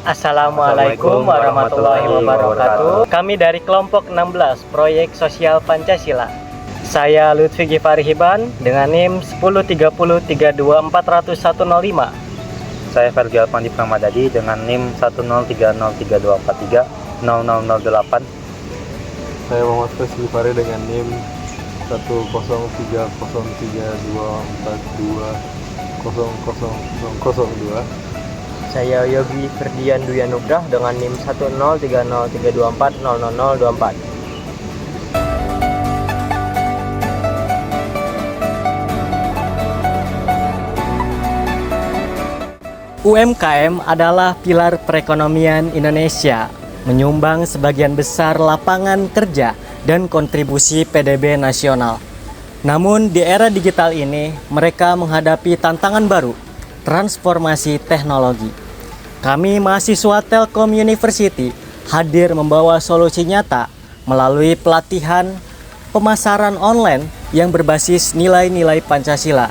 Assalamualaikum warahmatullahi wabarakatuh. Kami dari kelompok 16 Proyek Sosial Pancasila. Saya Lutfi Gifari Hiban dengan NIM 10303240105. Saya Ferdi Alpandi Pramadadi dengan NIM 1030324300008. Saya Muhammad Fasli Fari dengan NIM 1030324200002. Saya Yogi Ferdian Dwi Anugrah dengan NIM 1030324000024. UMKM adalah pilar perekonomian Indonesia, menyumbang sebagian besar lapangan kerja dan kontribusi PDB nasional. Namun di era digital ini, mereka menghadapi tantangan baru, transformasi teknologi. Kami mahasiswa Telkom University hadir membawa solusi nyata melalui pelatihan pemasaran online yang berbasis nilai-nilai Pancasila.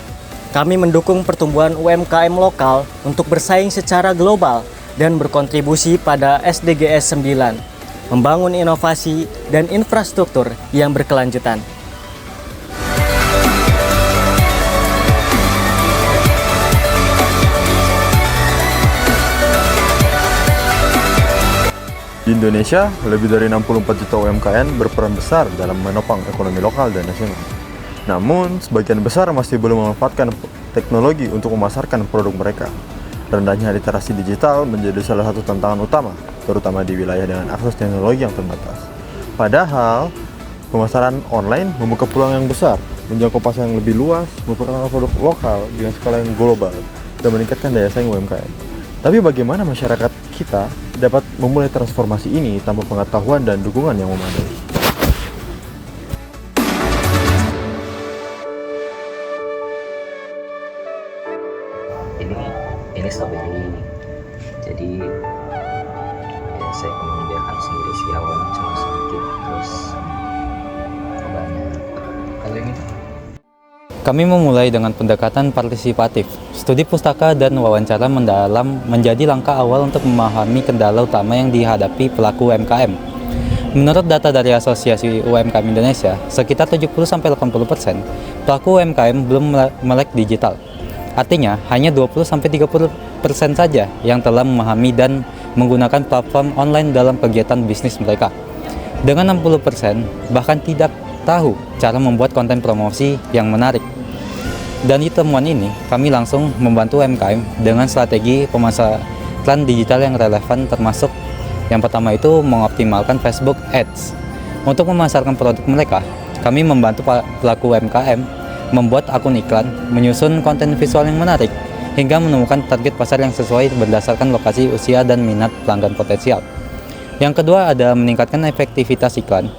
Kami mendukung pertumbuhan UMKM lokal untuk bersaing secara global dan berkontribusi pada SDGs 9, membangun inovasi dan infrastruktur yang berkelanjutan. Di Indonesia, lebih dari 64 juta UMKM berperan besar dalam menopang ekonomi lokal dan nasional. Namun, sebagian besar masih belum memanfaatkan teknologi untuk memasarkan produk mereka. Rendahnya literasi digital menjadi salah satu tantangan utama, terutama di wilayah dengan akses teknologi yang terbatas. Padahal, pemasaran online membuka peluang yang besar, menjangkau pasar yang lebih luas, memperkenalkan produk lokal dengan skala yang global, dan meningkatkan daya saing UMKM. Tapi bagaimana masyarakat kita dapat memulai transformasi ini tanpa pengetahuan dan dukungan yang memadai? Ini strawberry. Jadi ya saya membiarkan sendiri sih, awalnya cuma sedikit, terus banyak. Kalau ini kami memulai dengan pendekatan partisipatif. Studi pustaka dan wawancara mendalam menjadi langkah awal untuk memahami kendala utama yang dihadapi pelaku UMKM. Menurut data dari Asosiasi UMKM Indonesia, sekitar 70-80% pelaku UMKM belum melek digital. Artinya, hanya 20-30% saja yang telah memahami dan menggunakan platform online dalam kegiatan bisnis mereka. Dengan 60% bahkan tidak tahu cara membuat konten promosi yang menarik. Dan di temuan ini, kami langsung membantu UMKM dengan strategi pemasaran digital yang relevan, termasuk yang pertama itu mengoptimalkan Facebook Ads. Untuk memasarkan produk mereka, kami membantu pelaku UMKM membuat akun iklan, menyusun konten visual yang menarik, hingga menemukan target pasar yang sesuai berdasarkan lokasi, usia, dan minat pelanggan potensial. Yang kedua ada meningkatkan efektivitas iklan.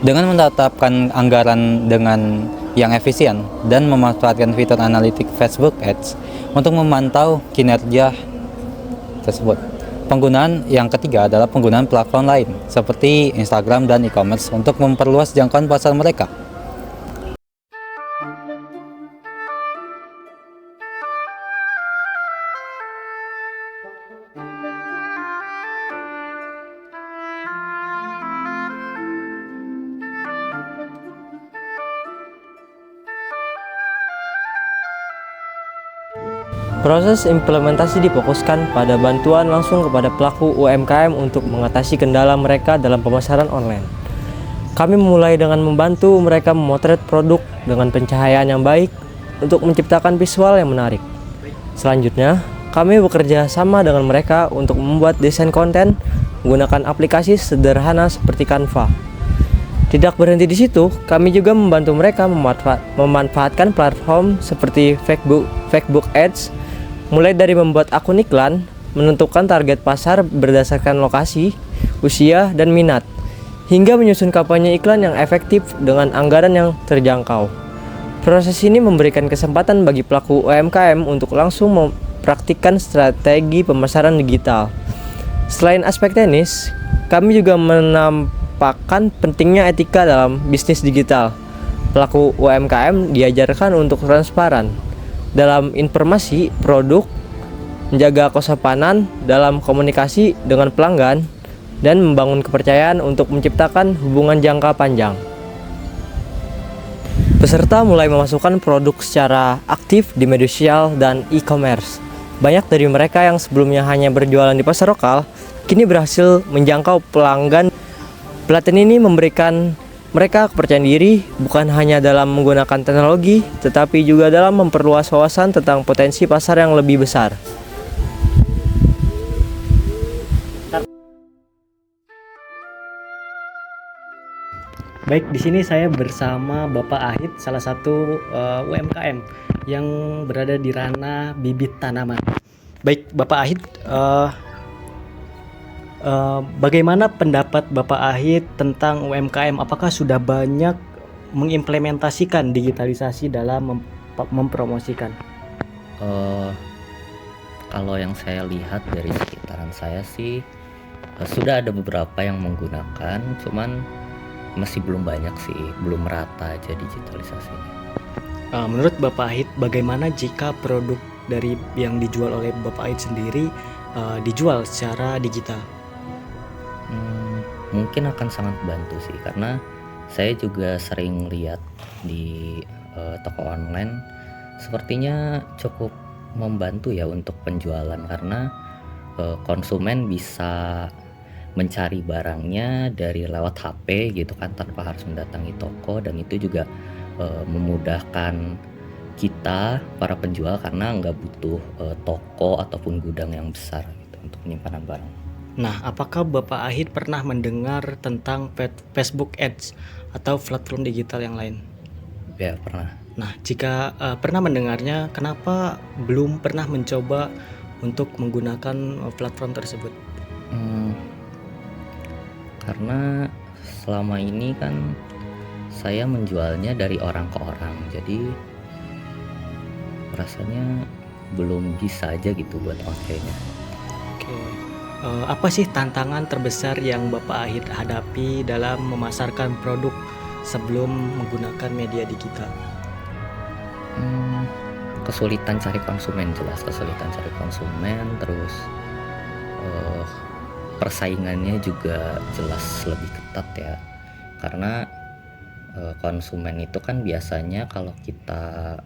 Dengan menetapkan anggaran dengan yang efisien dan memanfaatkan fitur analitik Facebook Ads untuk memantau kinerja tersebut. Penggunaan yang ketiga adalah penggunaan platform lain seperti Instagram dan e-commerce untuk memperluas jangkauan pasar mereka. Proses implementasi difokuskan pada bantuan langsung kepada pelaku UMKM untuk mengatasi kendala mereka dalam pemasaran online. Kami memulai dengan membantu mereka memotret produk dengan pencahayaan yang baik untuk menciptakan visual yang menarik. Selanjutnya, kami bekerja sama dengan mereka untuk membuat desain konten menggunakan aplikasi sederhana seperti Canva. Tidak berhenti di situ, kami juga membantu mereka memanfaatkan platform seperti Facebook Ads, mulai dari membuat akun iklan, menentukan target pasar berdasarkan lokasi, usia, dan minat, hingga menyusun kampanye iklan yang efektif dengan anggaran yang terjangkau. Proses ini memberikan kesempatan bagi pelaku UMKM untuk langsung mempraktikkan strategi pemasaran digital. Selain aspek teknis, kami juga menampakkan pentingnya etika dalam bisnis digital. Pelaku UMKM diajarkan untuk transparan dalam informasi produk menjaga kesopanan dalam komunikasi dengan pelanggan, dan membangun kepercayaan untuk menciptakan hubungan jangka panjang. Peserta mulai memasukkan produk secara aktif di media sosial dan e-commerce. Banyak dari mereka yang sebelumnya hanya berjualan di pasar lokal, kini berhasil menjangkau pelanggan. Pelatihan ini memberikan mereka kepercayaan diri bukan hanya dalam menggunakan teknologi, tetapi juga dalam memperluas wawasan tentang potensi pasar yang lebih besar. Baik, di sini saya bersama Bapak Ahid, salah satu UMKM yang berada di ranah bibit tanaman. Baik, Bapak Ahid, bagaimana pendapat Bapak Ahid tentang UMKM? Apakah sudah banyak mengimplementasikan digitalisasi dalam mempromosikan? Kalau yang saya lihat dari sekitaran saya sih sudah ada beberapa yang menggunakan, cuman masih belum banyak sih, belum merata aja digitalisasinya. Menurut Bapak Ahid, bagaimana jika produk dari yang dijual oleh Bapak Ahid sendiri dijual secara digital? Mungkin akan sangat bantu sih, karena saya juga sering lihat di toko online, sepertinya cukup membantu ya untuk penjualan, karena konsumen bisa mencari barangnya dari lewat HP gitu kan, tanpa harus mendatangi toko, dan itu juga memudahkan kita para penjual karena nggak butuh toko ataupun gudang yang besar gitu untuk penyimpanan barang. Nah, apakah Bapak Ahid pernah mendengar tentang Facebook Ads atau platform digital yang lain? Ya, pernah. Nah, jika pernah mendengarnya, kenapa belum pernah mencoba untuk menggunakan platform tersebut? Karena selama ini kan saya menjualnya dari orang ke orang, jadi rasanya belum bisa aja gitu buat pakainya. Oke. Apa sih tantangan terbesar yang Bapak Ahid hadapi dalam memasarkan produk sebelum menggunakan media digital? Kesulitan cari konsumen, jelas kesulitan cari konsumen, terus persaingannya juga jelas lebih ketat ya, karena konsumen itu kan biasanya kalau kita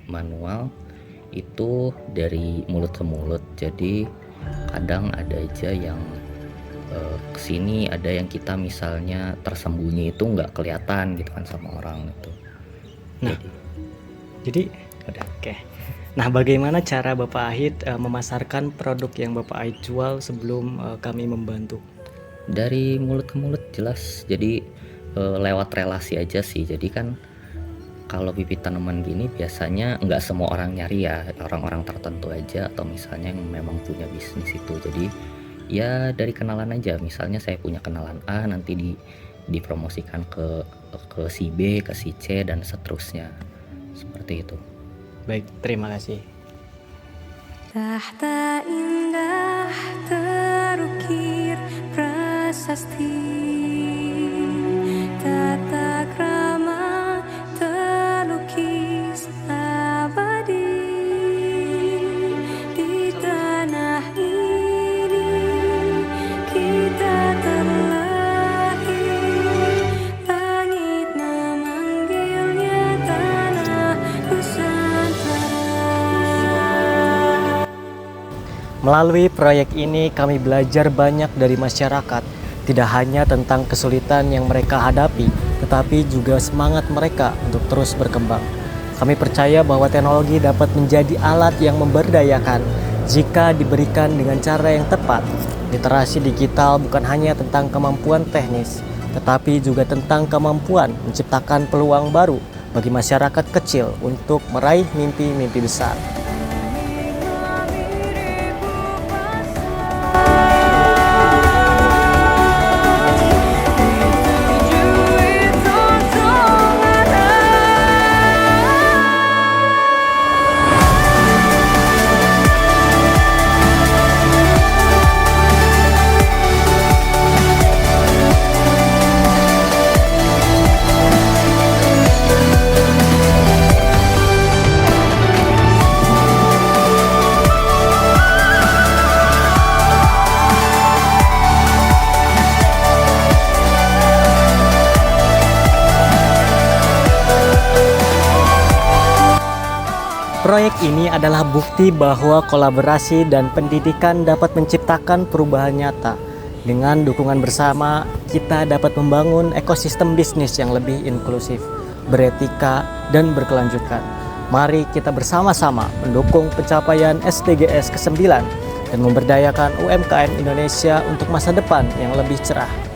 manual itu dari mulut ke mulut, jadi kadang ada aja yang kesini, ada yang kita misalnya tersembunyi itu nggak kelihatan gitu kan sama orang itu. Nah, jadi udah oke. Nah, bagaimana cara Bapak Ahid memasarkan produk yang Bapak Ahid jual sebelum kami membantu? Dari mulut ke mulut jelas, jadi lewat relasi aja sih. Jadi kan kalau bibit tanaman gini biasanya nggak semua orang nyari ya, orang-orang tertentu aja atau misalnya yang memang punya bisnis itu. Jadi ya dari kenalan aja, misalnya saya punya kenalan A, nanti dipromosikan ke si B, ke si C, dan seterusnya, seperti itu. Baik, terima kasih. Tahta indah terukir prasasti, tata krama terlukis abadi. Di tanah ini kita terlahir, langit memanggilnya tanah Nusantara. Melalui proyek ini kami belajar banyak dari masyarakat, tidak hanya tentang kesulitan yang mereka hadapi, tetapi juga semangat mereka untuk terus berkembang. Kami percaya bahwa teknologi dapat menjadi alat yang memberdayakan jika diberikan dengan cara yang tepat. Literasi digital bukan hanya tentang kemampuan teknis, tetapi juga tentang kemampuan menciptakan peluang baru bagi masyarakat kecil untuk meraih mimpi-mimpi besar. Proyek ini adalah bukti bahwa kolaborasi dan pendidikan dapat menciptakan perubahan nyata. Dengan dukungan bersama, kita dapat membangun ekosistem bisnis yang lebih inklusif, beretika, dan berkelanjutan. Mari kita bersama-sama mendukung pencapaian SDGs ke-9 dan memberdayakan UMKM Indonesia untuk masa depan yang lebih cerah.